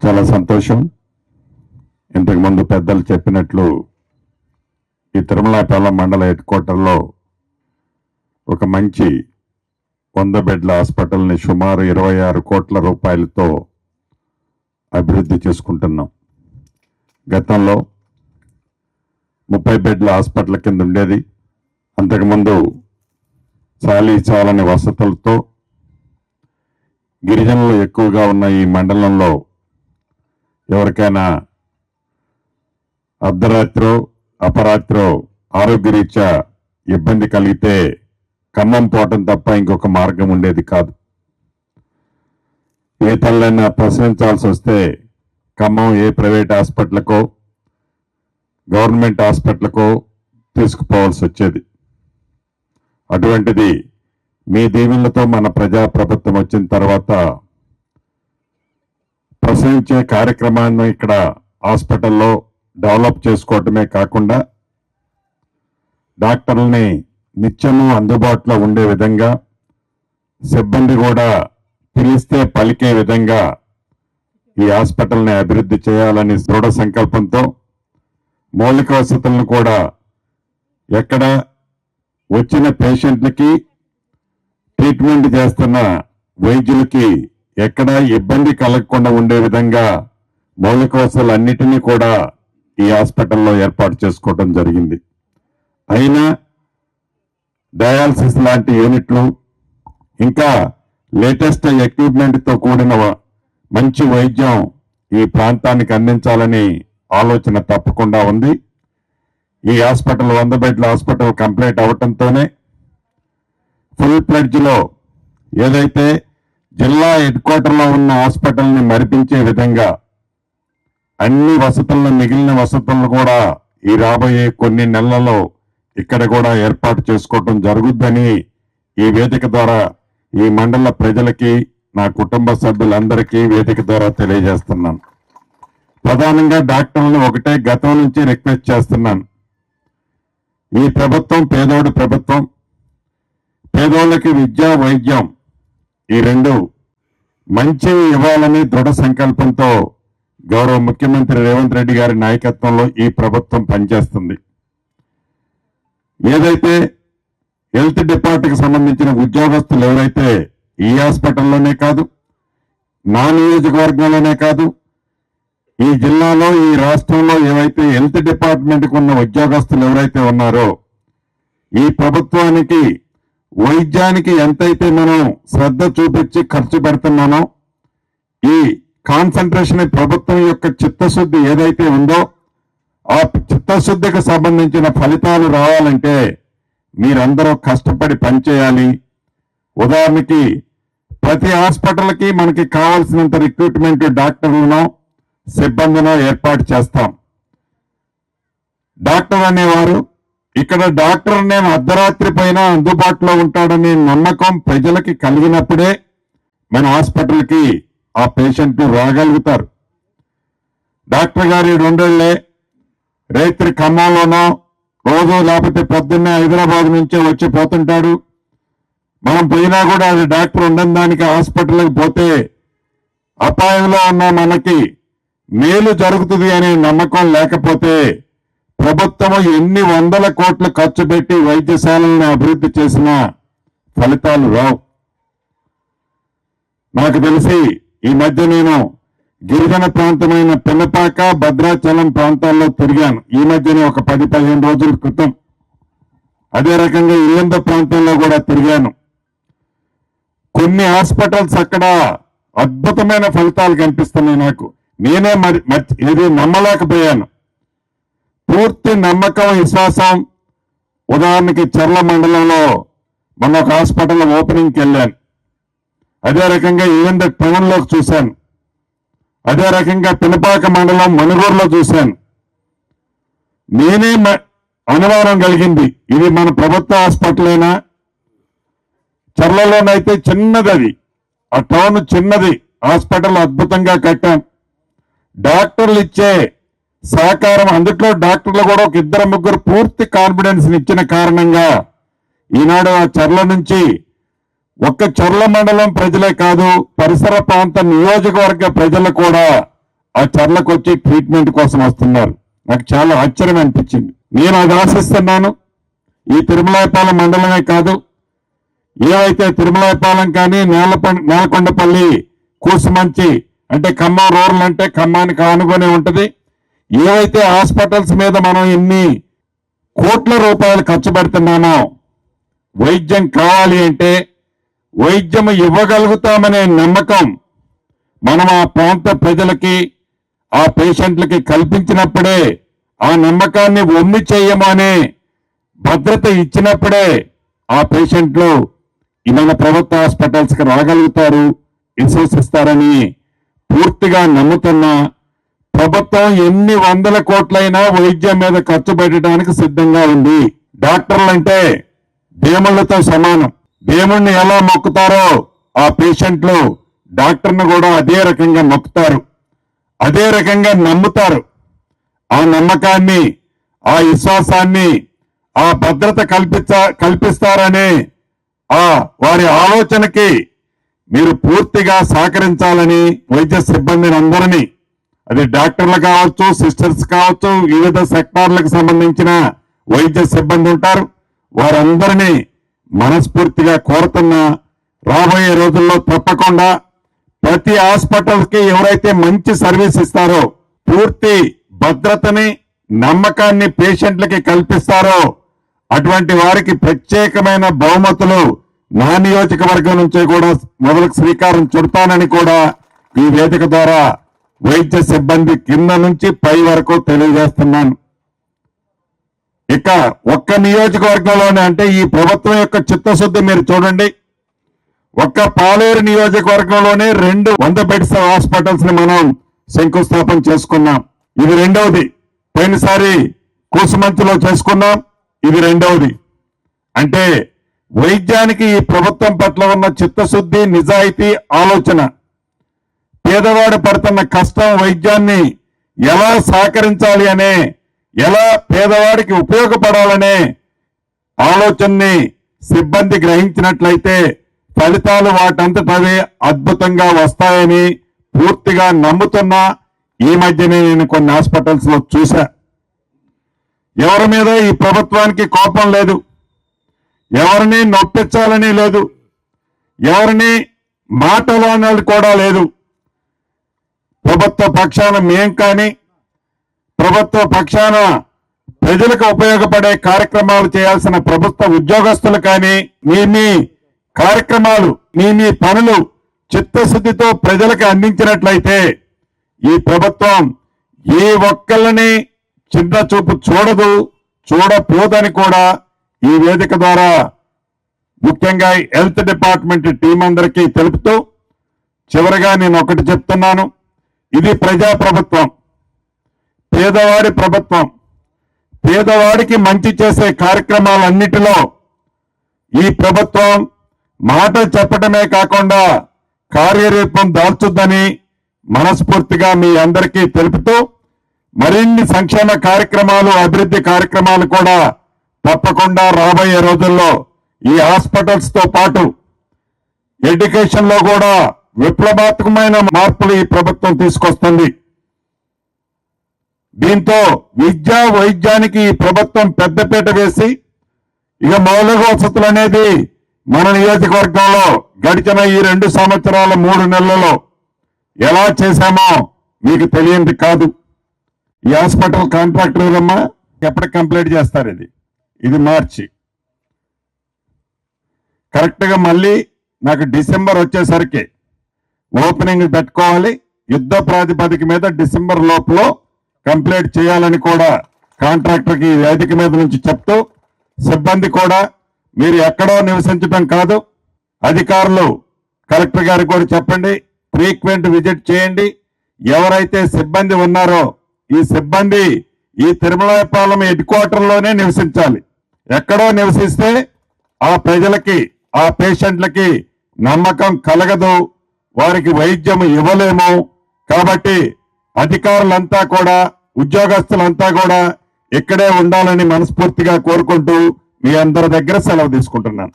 చాలా సంతోషం. ఇంతకుముందు పెద్దలు చెప్పినట్లు ఈ తిరుమలాపల్లం మండల హెడ్ క్వార్టర్లో ఒక మంచి 100 బెడ్ల హాస్పిటల్ని సుమారు 26 కోట్ల రూపాయలతో అభివృద్ధి చేసుకుంటున్నాం. గతంలో 30 బెడ్ల హాస్పిటల్ కింద ఉండేది. అంతకుముందు చాలని వసతులతో గిరిజనులు ఎక్కువగా ఉన్న ఈ మండలంలో ఎవరికైనా అర్ధరాత్రో అపరాత్రో ఆరోగ్యరీత్యా ఇబ్బంది కలిగితే ఖమ్మం పోవటం తప్ప ఇంకొక మార్గం ఉండేది కాదు. ఏ తల్లైనా ప్రసవించాల్సి వస్తే ఖమ్మం ఏ ప్రైవేట్ హాస్పిటల్కో గవర్నమెంట్ హాస్పిటల్కో తీసుకుపోవాల్సి వచ్చేది. అటువంటిది మీ దీవెనలతో మన ప్రజాప్రభుత్వం వచ్చిన తర్వాత ప్రసవించే కార్యక్రమాన్ని ఇక్కడ హాస్పిటల్లో డెవలప్ చేసుకోవటమే కాకుండా డాక్టర్లని నిత్యము అందుబాటులో ఉండే విధంగా, సిబ్బంది కూడా పిలిస్తే పలికే విధంగా ఈ హాస్పిటల్ని అభివృద్ధి చేయాలని దృఢ సంకల్పంతో మౌలిక వసతులను కూడా ఎక్కడ వచ్చిన పేషెంట్లకి ట్రీట్మెంట్ చేస్తున్న వైద్యులకి ఎక్కడ ఇబ్బంది కలగకుండా ఉండే విధంగా మౌలిక వసతులు అన్నిటినీ కూడా ఈ హాస్పిటల్లో ఏర్పాటు చేసుకోవడం జరిగింది. అయినా డయాలసిస్ లాంటి యూనిట్లు, ఇంకా లేటెస్ట్ ఎక్విప్మెంట్తో కూడిన మంచి వైద్యం ఈ ప్రాంతానికి అందించాలని ఆలోచన తప్పకుండా ఉంది. ఈ హాస్పిటల్ 100 బెడ్ల హాస్పిటల్ కంప్లీట్ అవటంతోనే ఫుల్ ప్లెడ్జ్లో ఏదైతే జిల్లా హెడ్ క్వార్టర్లో ఉన్న హాస్పిటల్ని మరిపించే విధంగా అన్ని వసతులను, మిగిలిన వసతులను కూడా ఈ రాబోయే కొన్ని నెలలలో ఇక్కడ కూడా ఏర్పాటు చేసుకోవటం జరుగుద్దని ఈ వేదిక ద్వారా ఈ మండల ప్రజలకి, నా కుటుంబ సభ్యులందరికీ వేదిక ద్వారా తెలియజేస్తున్నాను. ప్రధానంగా డాక్టర్లను ఒకటే గతం నుంచి రిక్వెస్ట్ చేస్తున్నాను. ఈ ప్రభుత్వం పేదోడు ప్రభుత్వం. పేదోళ్ళకి విద్య, వైద్యం ఈ రెండు మంచి ఇవ్వాలని దృఢ సంకల్పంతో గౌరవ ముఖ్యమంత్రి రేవంత్ రెడ్డి గారి నాయకత్వంలో ఈ ప్రభుత్వం పనిచేస్తుంది. ఏదైతే హెల్త్ డిపార్ట్మెంట్కి సంబంధించిన ఉద్యోగస్తులు ఎవరైతే ఈ హాస్పిటల్లోనే కాదు, నా నియోజకవర్గంలోనే కాదు, ఈ జిల్లాలో, ఈ రాష్ట్రంలో ఏవైతే హెల్త్ డిపార్ట్మెంట్కి ఉన్న ఉద్యోగస్తులు ఎవరైతే ఉన్నారో ఈ ప్రభుత్వానికి వైద్యానికి ఎంతైతే మనం శ్రద్ధ చూపించి ఖర్చు పెడుతున్నామో, ఈ కాన్సన్ట్రేషన్ ప్రభుత్వం యొక్క చిత్తశుద్ధి ఏదైతే ఉందో ఆ చిత్తశుద్ధికి సంబంధించిన ఫలితాలు రావాలంటే మీరందరూ కష్టపడి పనిచేయాలి. ఉదాహరణకి ప్రతి హాస్పిటల్కి మనకి కావాల్సినంత రిక్రూట్మెంట్ డాక్టర్లను, సిబ్బందినో ఏర్పాటు చేస్తాం. డాక్టర్ అనేవారు ఇక్కడ డాక్టర్ నేను అర్ధరాత్రి పైన అందుబాటులో ఉంటాడనే నమ్మకం ప్రజలకి కలిగినప్పుడే మన హాస్పిటల్కి ఆ పేషెంట్ రాగలుగుతారు. డాక్టర్ గారి 2 ఏళ్లే రైతు ఖమ్మంలోనో రోజు లేకపోతే పొద్దున్నే హైదరాబాద్ నుంచే వచ్చి పోతుంటాడు. మనం పోయినా కూడా అది డాక్టర్ ఉండని దానికి హాస్పిటల్కి పోతే అపాయంలో ఉన్న మనకి మేలు జరుగుతుంది అనే నమ్మకం లేకపోతే ప్రభుత్వం ఎన్ని వందల కోట్లు ఖర్చు పెట్టి వైద్యశాలను అభివృద్ధి చేసిన ఫలితాలు రావు. నాకు తెలిసి ఈ మధ్య నేను గిరిజన ప్రాంతమైన పిన్నపాక, భద్రాచలం ప్రాంతాల్లో తిరిగాను. ఈ మధ్యనే ఒక 10-15 రోజుల క్రితం. అదే రకంగా ఇల్లంద ప్రాంతంలో కూడా తిరిగాను. కొన్ని హాస్పిటల్స్ అక్కడ అద్భుతమైన ఫలితాలు కనిపిస్తున్నాయి. నాకు నేనే ఇది నమ్మలేకపోయాను. పూర్తి నమ్మకం, విశ్వాసం. ఉదాహరణకి చర్ల మండలంలో మొన్న ఒక హాస్పిటల్ ఓపెనింగ్కి వెళ్ళాను. అదే రకంగా ఇల్లంద టౌన్లోకి చూశాను. అదే రకంగా పినపాక మండలం మనుగూరులో చూశాను. నేనే అనుమానం కలిగింది, ఇది మన ప్రభుత్వ హాస్పిటలేనా? చర్లలోనైతే చిన్నది, అది ఆ టౌన్ చిన్నది, హాస్పిటల్ అద్భుతంగా కట్టాం. డాక్టర్లు ఇచ్చే సహకారం, అందుట్లో డాక్టర్లు కూడా ఒక 2-3 పూర్తి కాన్ఫిడెన్స్ ఇచ్చిన కారణంగా ఈనాడు ఆ చర్ల నుంచి ఒక్క చర్ల మండలం ప్రజలే కాదు, పరిసర ప్రాంత నియోజకవర్గ ప్రజలు కూడా ఆ చర్లకు వచ్చి ట్రీట్మెంట్ కోసం వస్తున్నారు. నాకు చాలా ఆశ్చర్యం అనిపించింది. నేను అది ఆశిస్తున్నాను. ఈ తిరుమలాయపాలెం మండలమే కాదు, ఏవైతే తిరుమలాయపాలెం కానీ నేలకొండపల్లి, కూసుమంచి అంటే ఖమ్మం రూరల్ అంటే ఖమ్మానికి ఆనుకొని ఉంటది, ఏవైతే హాస్పిటల్స్ మీద మనం ఎన్ని కోట్ల రూపాయలు ఖర్చు పెడుతున్నామో, వైద్యం కావాలి అంటే వైద్యం ఇవ్వగలుగుతామనే నమ్మకం మనం ఆ ప్రాంత ప్రజలకి, ఆ పేషెంట్లకి కల్పించినప్పుడే, ఆ నమ్మకాన్ని ఒమ్మి చేయము అనే భద్రత ఇచ్చినప్పుడే ఆ పేషెంట్లు మన ప్రభుత్వ హాస్పిటల్స్ కి రాగలుగుతారు, విశ్వసిస్తారని పూర్తిగా నమ్ముతున్నా ప్రభుత్వం ఎన్ని వందల కోట్లైనా వైద్యం మీద ఖర్చు పెట్టడానికి సిద్ధంగా ఉంది. డాక్టర్లు అంటే దేవుళ్లతో సమానం. దేవుణ్ణి ఎలా మొక్కుతారో ఆ పేషెంట్లు డాక్టర్ను కూడా అదే రకంగా మొక్కుతారు, అదే రకంగా నమ్ముతారు. ఆ నమ్మకాన్ని, ఆ విశ్వాసాన్ని, ఆ భద్రత కల్పిస్తారనే ఆ వారి ఆలోచనకి మీరు పూర్తిగా సహకరించాలని వైద్య సిబ్బందిని అందరినీ, అది డాక్టర్లు కావచ్చు, సిస్టర్స్ కావచ్చు, వివిధ సెక్టార్లకు సంబంధించిన వైద్య సిబ్బంది ఉంటారు, వారందరినీ మనస్ఫూర్తిగా కోరుతున్నా. రాబోయే రోజుల్లో తప్పకుండా ప్రతి హాస్పిటల్ కి ఎవరైతే మంచి సర్వీస్ ఇస్తారో, పూర్తి భద్రతని, నమ్మకాన్ని పేషెంట్లకి కల్పిస్తారో అటువంటి వారికి ప్రత్యేకమైన బహుమతులు నా నియోజకవర్గం నుంచి కూడా మొదలకు శ్రీకారం చుడతానని కూడా ఈ వేదిక ద్వారా వైద్య సిబ్బంది కింద నుంచి పై వరకు తెలియజేస్తున్నాను. ఇక ఒక్క నియోజకవర్గంలోనే, అంటే ఈ ప్రభుత్వం యొక్క చిత్తశుద్ధి మీరు చూడండి. ఒక్క పాలేరు నియోజకవర్గంలోనే 200 బెడ్స్ హాస్పిటల్స్ ని మనం శంకుస్థాపన చేసుకున్నాం. ఇది రెండవది. పోయినసారి కూసుమంచిలో చేసుకున్నాం, ఇది రెండవది. అంటే వైద్యానికి ఈ ప్రభుత్వం పట్ల ఉన్న చిత్తశుద్ధి, నిజాయితీ, ఆలోచన, పేదవాడు పడుతున్న కష్టం, వైద్యాన్ని ఎలా సహకరించాలి అనే, ఎలా పేదవాడికి ఉపయోగపడాలనే ఆలోచనని సిబ్బంది గ్రహించినట్లయితే ఫలితాలు వాటంతటవే అద్భుతంగా వస్తాయని పూర్తిగా నమ్ముతున్నా. ఈ మధ్యనే నేను కొన్ని హాస్పిటల్స్ లో చూశా. ఎవరి మీద ఈ ప్రభుత్వానికి కోపం లేదు, ఎవరిని నొప్పించాలని లేదు, ఎవరిని మాటలనేది కూడా లేదు. ప్రభుత్వ పక్షాన మేం కానీ, ప్రభుత్వ పక్షాన ప్రజలకు ఉపయోగపడే కార్యక్రమాలు చేయాల్సిన ప్రభుత్వ ఉద్యోగస్తులు కానీ, మీ కార్యక్రమాలు, మీ పనులు చిత్తశుద్ధితో ప్రజలకు అందించినట్లయితే ఈ ప్రభుత్వం ఏ ఒక్కళ్ళని చిన్న చూపు చూడదు, చూడపోదని కూడా ఈ వేదిక ద్వారా ముఖ్యంగా హెల్త్ డిపార్ట్మెంట్ టీం అందరికీ తెలుపుతూ, చివరిగా నేను ఒకటి చెప్తున్నాను. ఇది ప్రజా ప్రభుత్వం, పేదవాడి ప్రభుత్వం. పేదవాడికి మంచి చేసే కార్యక్రమాలన్నిటిలో ఈ ప్రభుత్వం మాట చెప్పడమే కాకుండా కార్యరూపం దాల్చుద్దని మనస్ఫూర్తిగా మీ అందరికీ తెలుపుతూ, మరిన్ని సంక్షేమ కార్యక్రమాలు, అభివృద్ధి కార్యక్రమాలు కూడా తప్పకుండా రాబోయే రోజుల్లో ఈ హాస్పిటల్స్ తో పాటు ఎడ్యుకేషన్ లో కూడా విప్లవాత్మకమైన మార్పులు ఈ ప్రభుత్వం తీసుకొస్తుంది. దీంతో విద్యా వైద్యానికి ఈ ప్రభుత్వం పెద్దపీట వేసి, ఇక మౌలిక వసతులు అనేది మన నియోజకవర్గంలో గడిచిన ఈ 2 సంవత్సరాల 3 నెలలలో ఎలా చేశామో మీకు తెలియంది కాదు. ఈ హాస్పిటల్ కాంట్రాక్టర్ అమ్మా ఎప్పటికి కంప్లీట్ చేస్తారు? ఇది మార్చి. కరెక్ట్ గా మళ్ళీ నాకు డిసెంబర్ వచ్చేసరికి ఓపెనింగ్ పెట్టుకోవాలి. యుద్ధ ప్రాతిపదిక మీద డిసెంబర్ లోపల కంప్లీట్ చేయాలని కూడా కాంట్రాక్టర్ కి వేదిక మీద నుంచి చెప్తూ, సిబ్బంది కూడా మీరు ఎక్కడో నివసించడం కాదు, అధికారులు కలెక్టర్ గారికి కూడా చెప్పండి, ఫ్రీక్వెంట్ విజిట్ చేయండి. ఎవరైతే సిబ్బంది ఉన్నారో ఈ సిబ్బంది ఈ తిరుమలాయపాలెం హెడ్ క్వార్టర్ లోనే నివసించాలి. ఎక్కడో నివసిస్తే ఆ ప్రజలకి, ఆ పేషెంట్లకి నమ్మకం కలగదు, వారికి వైద్యం ఇవ్వలేము. కాబట్టి అధికారులంతా కూడా, ఉద్యోగస్తులంతా కూడా ఇక్కడే ఉండాలని మనస్ఫూర్తిగా కోరుకుంటూ మీ అందరి దగ్గర సెలవు తీసుకుంటున్నాను.